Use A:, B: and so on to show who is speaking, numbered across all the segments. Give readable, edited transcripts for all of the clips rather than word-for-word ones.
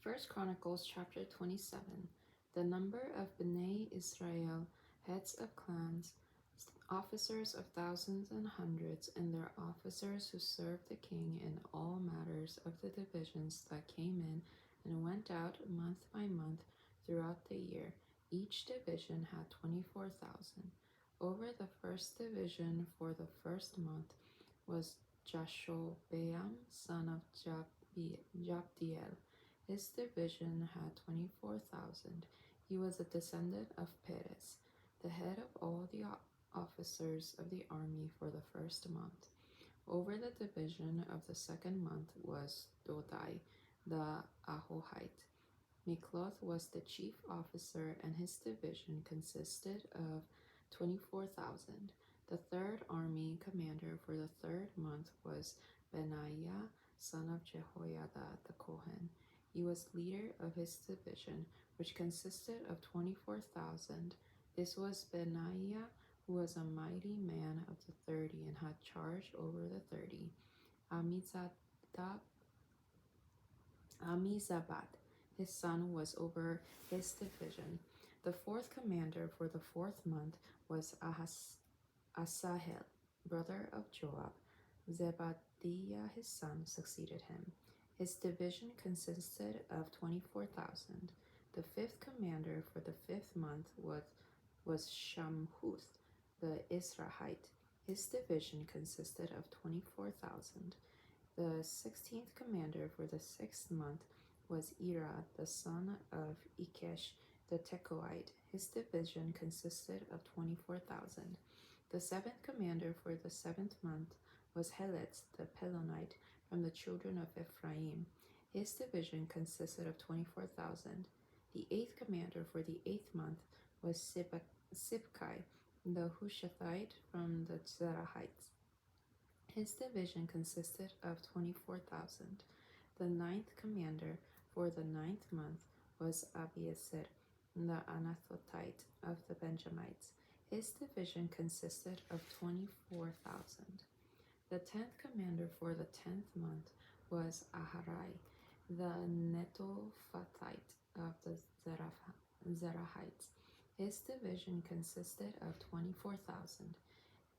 A: First Chronicles chapter 27. The number of Bnei Israel, heads of clans, officers of thousands and hundreds, and their officers who served the king in all matters of the divisions that came in and went out month by month throughout the year. Each division had 24,000. Over the first division for the first month was Jashobeam, son of Jabdiel. His division had 24,000. He was a descendant of Perez, the head of all the officers of the army for the first month. Over the division of the second month was Dodai, the Ahohite. Mikloth was the chief officer, and his division consisted of 24,000. The third army commander for the third month was Benaiah, son of Jehoiada the Kohen. He was leader of his division, which consisted of 24,000. This was Benaiah, who was a mighty man of the 30 and had charge over the 30. Amizabad, his son, was over his division. The fourth commander for the fourth month was Asahel, brother of Joab. Zebadiah, his son, succeeded him. His division consisted of 24,000. The fifth commander for the fifth month was Shamhuth, the Israelite. His division consisted of 24,000. The 16th commander for the sixth month was Ira, the son of Ikesh, the Tekoite. His division consisted of 24,000. The seventh commander for the seventh month was Helez, the Pelonite, from the children of Ephraim. His division consisted of 24,000. The eighth commander for the eighth month was Sibkai, the Hushathite, from the Zerahites. His division consisted of 24,000. The ninth commander for the ninth month was Abiezer, the Anathotite of the Benjamites. His division consisted of 24,000. The 10th commander for the 10th month was Aharai, the Netophathite of the Zerahites. His division consisted of 24,000.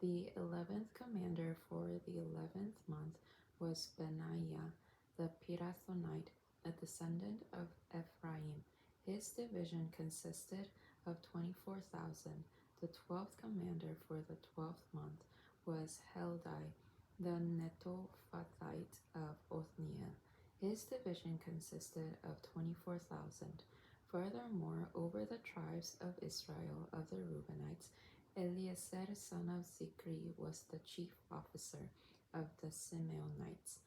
A: The 11th commander for the 11th month was Benaiah, the Pirathonite, a descendant of Ephraim. His division consisted of 24,000. The 12th commander for the 12th month was Heldai, the Netophathite of Othniel. His division consisted of 24,000. Furthermore, over the tribes of Israel of the Reubenites, Eliezer, son of Zikri, was the chief officer of the Simeonites.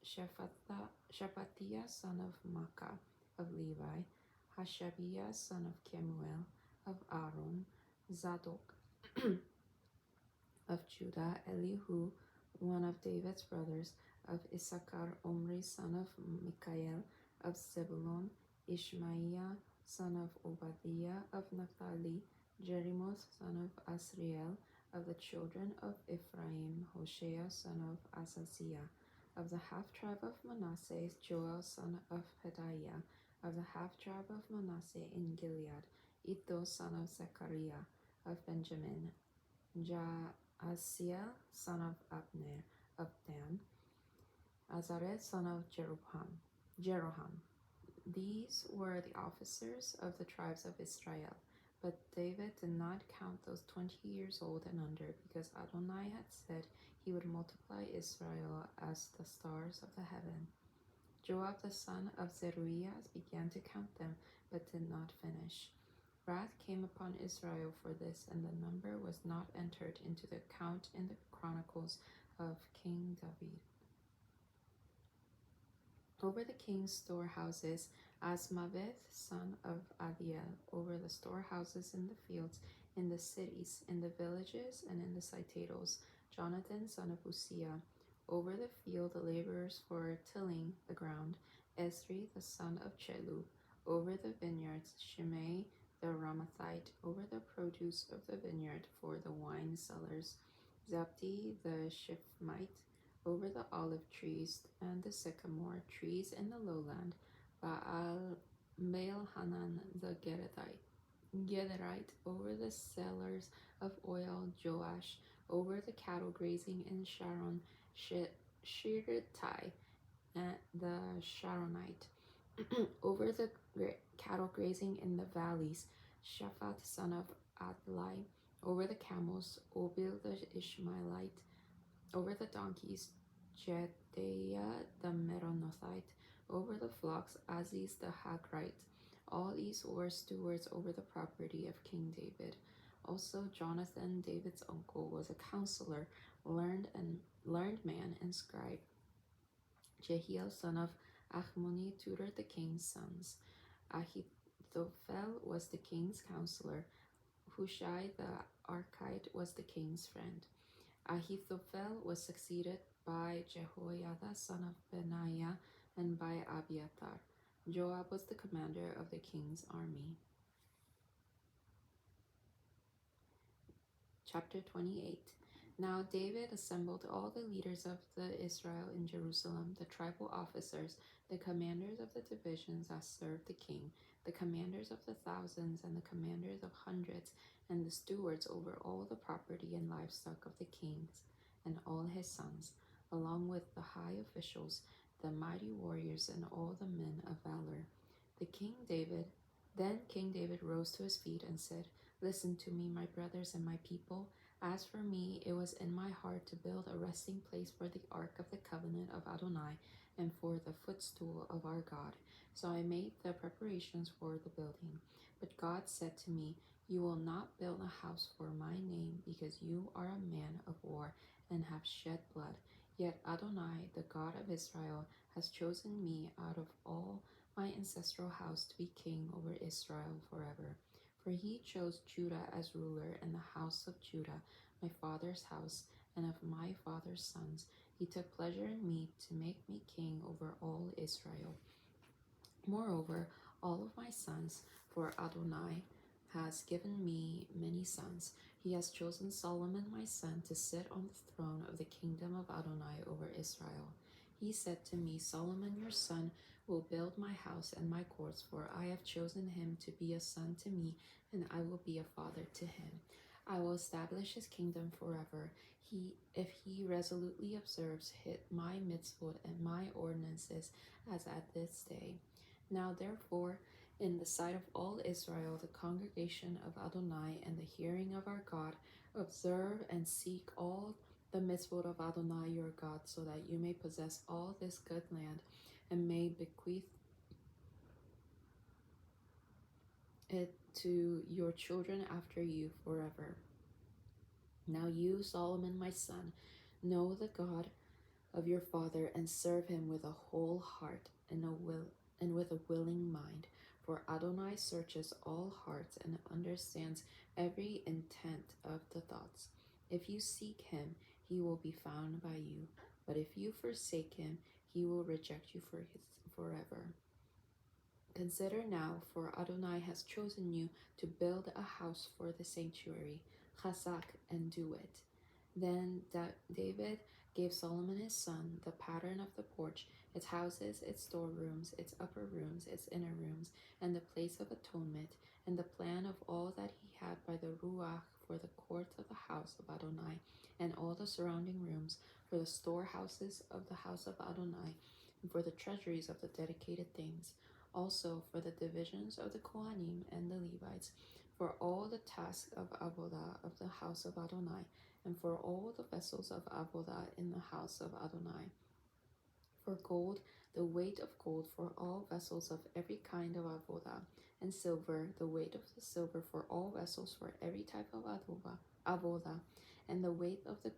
A: Shephatiah, son of Makkah of Levi, Hashabiah, son of Kemuel of Aaron, Zadok of Judah, Elihu, one of David's brothers, of Issachar, Omri, son of Mikael of Zebulun, Ishmaiah, son of Obadiah of Naphtali, Jerimoth, son of Asriel, of the children of Ephraim, Hoshea, son of Azaziah, of the half-tribe of Manasseh, Joel, son of Pedaiah, of the half-tribe of Manasseh in Gilead, Iddo, son of Zechariah, of Benjamin, Jaasiel, son of Abner, of Dan, Azareth, son of Jeroham. These were the officers of the tribes of Israel. But David did not count those 20 years old and under, because Adonai had said he would multiply Israel as the stars of the heaven. Joab the son of Zeruiah began to count them, but did not finish. Wrath came upon Israel for this, and the number was not entered into the count in the Chronicles of King David. Over the king's storehouses, Asmaveth, son of Adiel, over the storehouses in the fields, in the cities, in the villages, and in the citados, Jonathan, son of Uziah, over the field laborers for tilling the ground, Esri, the son of Chelu, over the vineyards, Shimei, the Ramathite, over the produce of the vineyard for the wine cellars, Zabdi, the Shifmite, over the olive trees and the sycamore trees in the lowland, Baal Hanan the Gederite over the sellers of oil, Joash over the cattle grazing in Sharon, Shirtai the Sharonite over the cattle grazing in the valleys, Shaphat son of Adlai over the camels, Obil the Ishmaelite over the donkeys, Jedaiah the Meronothite over the flocks, Aziz the Hagrite. All these were stewards over the property of King David. Also Jonathan, David's uncle, was a counselor, learned man and scribe. Jehiel son of Achmoni tutored the king's sons. Ahithophel was the king's counselor. Hushai the Archite was the king's friend. Ahithophel was succeeded by Jehoiada son of Benaiah and by Abiathar. Joab was the commander of the king's army. Chapter 28. Now David assembled all the leaders of the Israel in Jerusalem, the tribal officers, the commanders of the divisions that served the king, the commanders of the thousands and the commanders of hundreds, and the stewards over all the property and livestock of the kings and all his sons, along with the high officials, the mighty warriors, and all the men of valor. Then King David rose to his feet and said, "Listen to me, my brothers and my people. As for me, it was in my heart to build a resting place for the ark of the covenant of Adonai and for the footstool of our God. So I made the preparations for the building. But God said to me, 'You will not build a house for my name because you are a man of war and have shed blood. Yet Adonai, the God of Israel, has chosen me out of all my ancestral house to be king over Israel forever. For he chose Judah as ruler in the house of Judah, my father's house, and of my father's sons. He took pleasure in me to make me king over all Israel. Moreover, all of my sons, for Adonai has given me many sons. He has chosen Solomon my son to sit on the throne of the kingdom of Adonai over Israel. He said to me, 'Solomon your son will build my house and my courts, for I have chosen him to be a son to me, and I will be a father to him. I will establish his kingdom forever. If he resolutely observes my mitzvot and my ordinances as at this day.' Now therefore, in the sight of all Israel, the congregation of Adonai, and the hearing of our God, observe and seek all the mitzvot of Adonai your God, so that you may possess all this good land, and may bequeath it to your children after you forever. Now you, Solomon my son, know the God of your father, and serve him with a whole heart and with a willing mind. For Adonai searches all hearts and understands every intent of the thoughts. If you seek him, he will be found by you. But if you forsake him, he will reject you forever. Consider now, for Adonai has chosen you to build a house for the sanctuary, Chazak, and do it." Then David gave Solomon his son the pattern of the porch, its houses, its storerooms, its upper rooms, its inner rooms, and the place of atonement, and the plan of all that he had by the Ruach for the court of the house of Adonai, and all the surrounding rooms, for the storehouses of the house of Adonai, and for the treasuries of the dedicated things, also for the divisions of the Kohanim and the Levites, for all the tasks of Avodah of the house of Adonai, and for all the vessels of Avodah in the house of Adonai. For gold, the weight of gold for all vessels of every kind of Avodah, and silver, the weight of the silver for all vessels for every type of Avodah, and the weight of the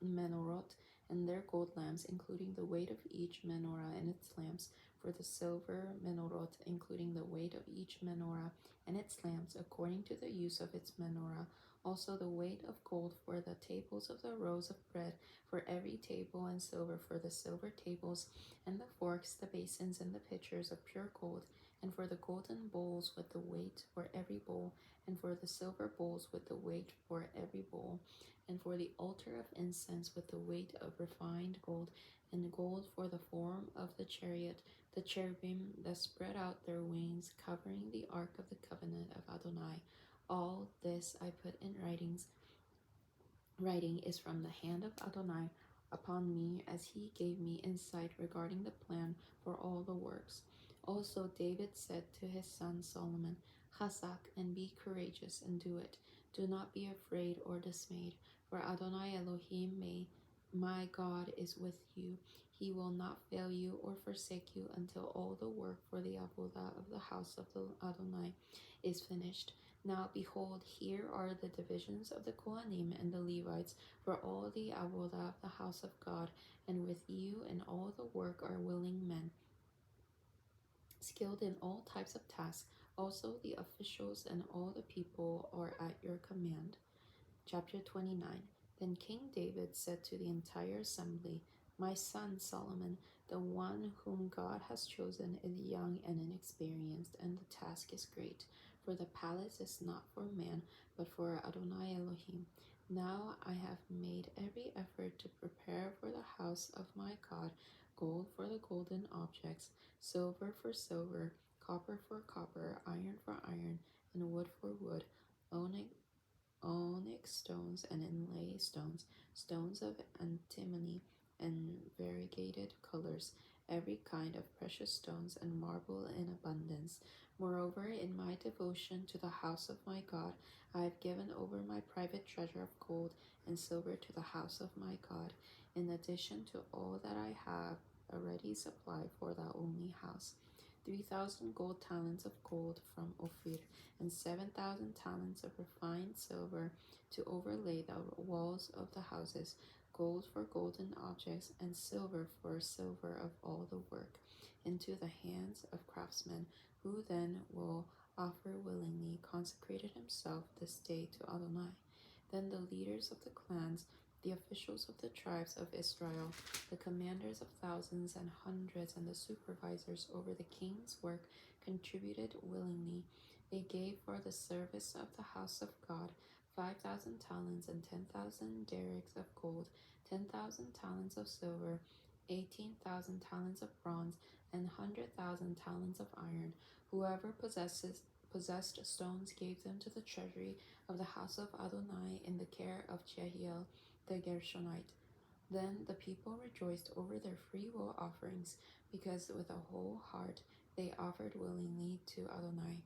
A: menorot and their gold lamps, including the weight of each menorah and its lamps, for the silver menorot, including the weight of each menorah and its lamps, according to the use of its menorah, Also the weight of gold for the tables of the rows of bread, for every table, and silver for the silver tables, and the forks, the basins, and the pitchers of pure gold, and for the golden bowls with the weight for every bowl, and for the silver bowls with the weight for every bowl, and for the altar of incense with the weight of refined gold, and gold for the form of the chariot, the cherubim that spread out their wings, covering the ark of the covenant of Adonai. All this I put in writing is from the hand of Adonai upon me, as he gave me insight regarding the plan for all the works. Also David said to his son Solomon, Chazak, and be courageous, and do it. Do not be afraid or dismayed, for Adonai Elohim, my God, is with you. He will not fail you or forsake you until all the work for the avodah of the house of the Adonai is finished. Now behold, here are the divisions of the Kohanim and the Levites for all the avodah of the house of God, and with you in all the work are willing men, skilled in all types of tasks. Also the officials and all the people are at your command. Chapter 29. Then King David said to the entire assembly, My son Solomon, the one whom God has chosen, is young and inexperienced, and the task is great. For the palace is not for man, but for Adonai Elohim. Now I have made every effort to prepare for the house of my God gold for the golden objects, silver for silver, copper for copper, iron for iron, and wood for wood, onyx stones and inlay stones, stones of antimony and variegated colors, every kind of precious stones and marble in abundance. Moreover, in my devotion to the house of my God, I have given over my private treasure of gold and silver to the house of my God, in addition to all that I have already supplied for the only house. 3,000 gold talents of gold from Ophir, and 7,000 talents of refined silver to overlay the walls of the houses, gold for golden objects, and silver for silver of all the work, into the hands of craftsmen, who then will offer willingly, consecrated himself this day to Adonai. Then the leaders of the clans, the officials of the tribes of Israel, the commanders of thousands and hundreds, and the supervisors over the king's work contributed willingly. They gave for the service of the house of God 5,000 talents and 10,000 derricks of gold, 10,000 talents of silver, 18,000 talents of bronze, and 100,000 talents of iron. Whoever possessed stones gave them to the treasury of the house of Adonai in the care of Jehiel the Gershonite. Then the people rejoiced over their free will offerings, because with a whole heart they offered willingly to Adonai.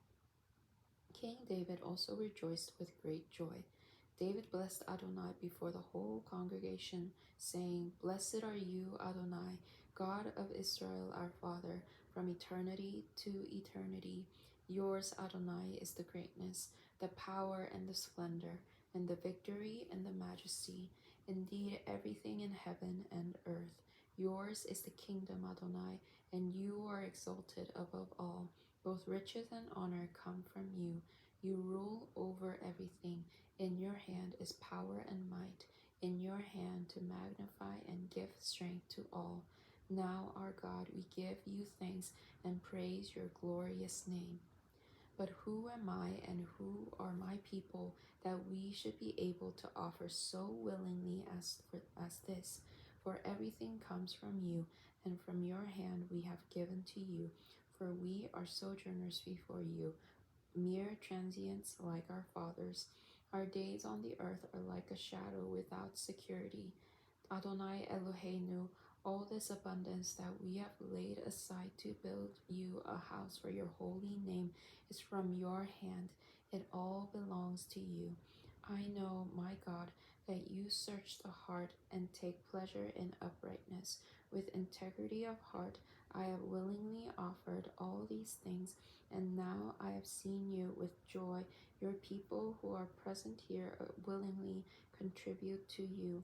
A: King David also rejoiced with great joy. David blessed Adonai before the whole congregation, saying, Blessed are you, Adonai, God of Israel our Father, from eternity to eternity. Yours, Adonai, is the greatness, the power, and the splendor, and the victory and the majesty. Indeed, everything in heaven and earth. Yours is the kingdom, Adonai, and you are exalted above all. Both riches and honor come from you. You rule over everything. In your hand is power and might. In your hand to magnify and give strength to all. Now, our God, we give you thanks and praise your glorious name. But who am I and who are my people that we should be able to offer so willingly as this? For everything comes from you, and from your hand we have given to you. For we are sojourners before you, mere transients like our fathers. Our days on the earth are like a shadow without security. Adonai Eloheinu, all this abundance that we have laid aside to build you a house for your holy name is from your hand. It all belongs to you. I know, my God, that you search the heart and take pleasure in uprightness. With integrity of heart, I have willingly offered all these things, and now I have seen you with joy. Your people who are present here willingly contribute to you.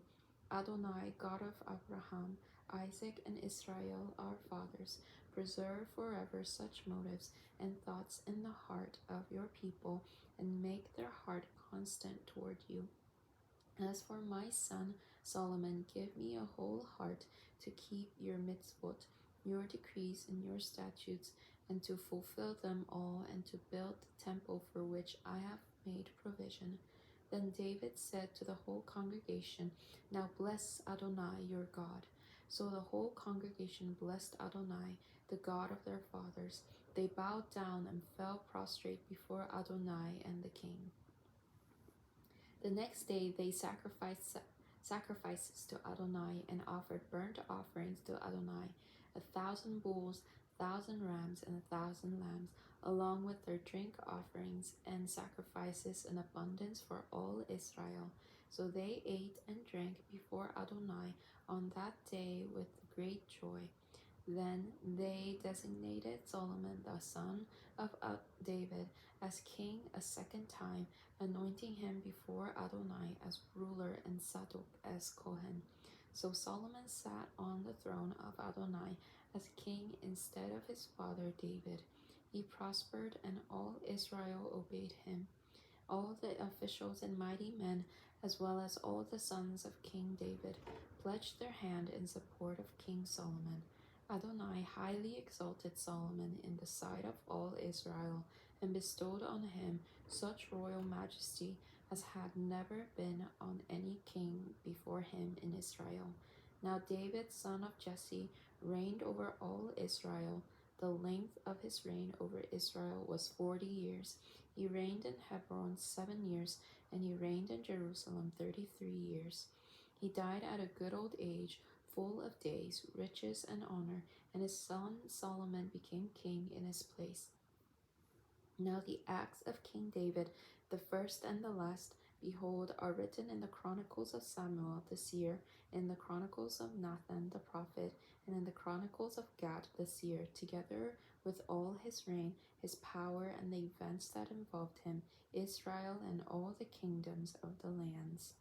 A: Adonai, God of Abraham, Isaac, and Israel, our fathers, Preserve forever such motives and thoughts in the heart of your people, and make their heart constant toward you. As for my son Solomon, give me a whole heart to keep your mitzvot, your decrees, and your statutes, and to fulfill them all, and to build the temple for which I have made provision. Then David said to the whole congregation, Now bless Adonai your God. So the whole congregation blessed Adonai, the God of their fathers. They bowed down and fell prostrate before Adonai and the king. The next day they sacrificed sacrifices to Adonai and offered burnt offerings to Adonai, 1,000 bulls, 1,000 rams, and 1,000 lambs, along with their drink offerings and sacrifices in abundance for all Israel. So they ate and drank before Adonai on that day with great joy. Then they designated Solomon the son of David as king a second time, anointing him before Adonai as ruler and Zadok as Kohen. So Solomon sat on the throne of Adonai as king instead of his father David. He prospered, and all Israel obeyed him. All the officials and mighty men, as well as all the sons of King David, pledged their hand in support of King Solomon. Adonai highly exalted Solomon in the sight of all Israel, and bestowed on him such royal majesty as had never been on any king before him in Israel. Now David, son of Jesse, reigned over all Israel. The length of his reign over Israel was 40 years. He reigned in Hebron 7 years, and he reigned in Jerusalem 33 years. He died at a good old age, full of days, riches, and honor, and his son Solomon became king in his place. Now the acts of King David, the first and the last, behold, are written in the Chronicles of Samuel the seer, in the Chronicles of Nathan the prophet, and in the Chronicles of Gad the seer, together with all his reign, his power, and the events that involved him, Israel, and all the kingdoms of the lands.